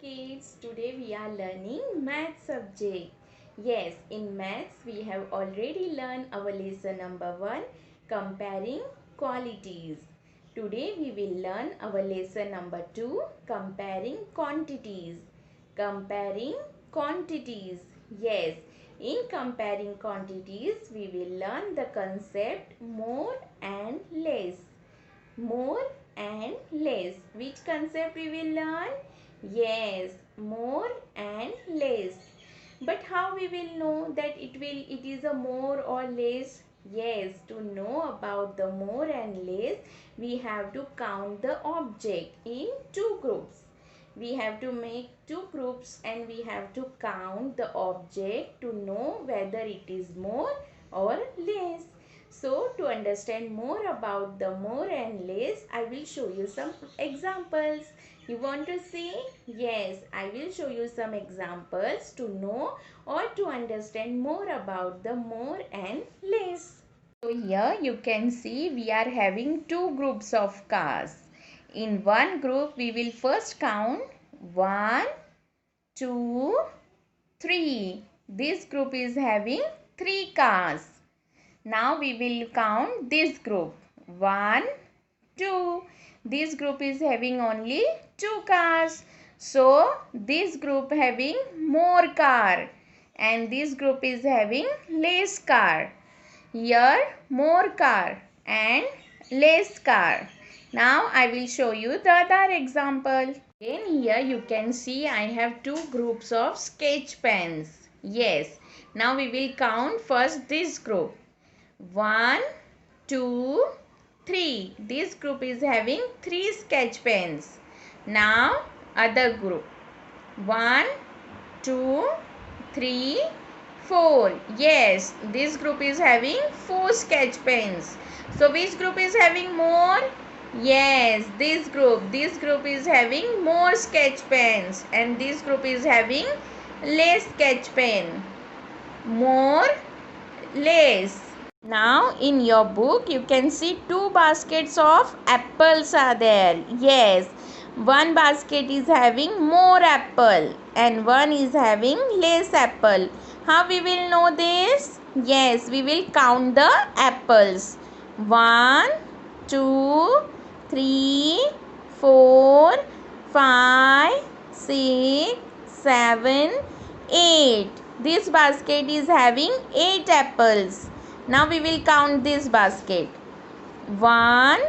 Kids, today we are learning math subject. Yes, in maths we have already learned our lesson number 1, comparing qualities. Today we will learn our lesson number 2, comparing quantities. Comparing quantities. Yes, in comparing quantities we will learn the concept more and less. More and less. Which concept we will learn? Yes, more and less. But how we will know that it is a more or less? Yes, to know about the more and less, we have to count the object in two groups. We have to make two groups and we have to count the object to know whether it is more or less. So, to understand more about the more and less, I will show you some examples. You want to see? Yes, I will show you some examples to know or to understand more about the more and less. So, here you can see we are having two groups of cars. In one group, we will first count 1, 2, 3. This group is having 3 cars. Now we will count this group. 1, 2. This group is having only 2 cars. So this group having more car and this group is having less car. Here more car and less car. Now I will show you the other example. Again here you can see I have two groups of sketch pens. Yes. Now we will count first this group. 1, 2, 3. This group is having 3 sketch pens. Now other group. 1, 2, 3, 4. Yes, this group is having 4 sketch pens. So which group is having more? Yes, this group. This group is having more sketch pens and this group is having less sketch pen. More, less. Now in your book you can see 2 baskets of apples are there. Yes, one basket is having more apple and one is having less apple. How we will know this? Yes, we will count the apples. 1, 2, 3, 4, 5, 6, 7, 8. This basket is having 8 apples. Now we will count this basket. 1,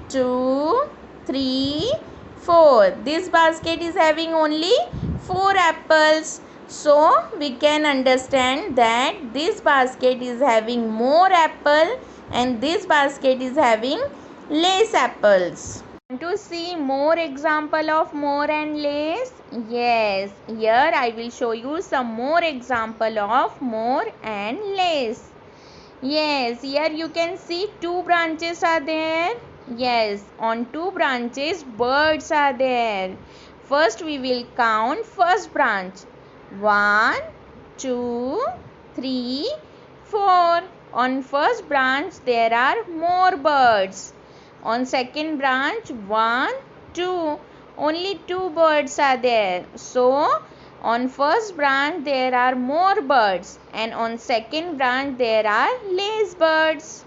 2, 3, 4. This basket is having only 4 apples. So we can understand that this basket is having more apple and this basket is having less apples. Want to see more example of more and less? Yes, here I will show you some more example of more and less. Yes, here you can see 2 branches are there. Yes, on 2 branches birds are there. First we will count first branch. 1, 2, 3, 4. On first branch there are more birds. On second branch 1, 2. Only 2 birds are there. So on first branch there are more birds and on second branch there are less birds.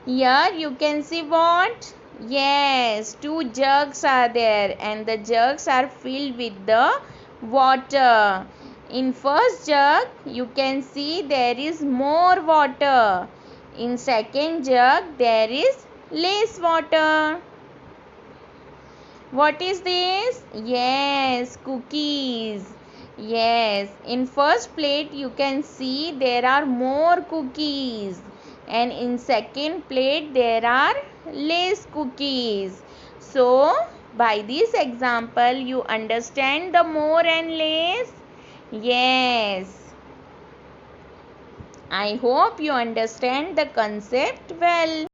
Here you can see what? Yes, 2 jugs are there and the jugs are filled with the water. In first jug you can see there is more water. In second jug there is less water. What is this? Yes, cookies. Yes, in first plate you can see there are more cookies and in second plate there are less cookies. So, by this example you understand the more and less? Yes. I hope you understand the concept well.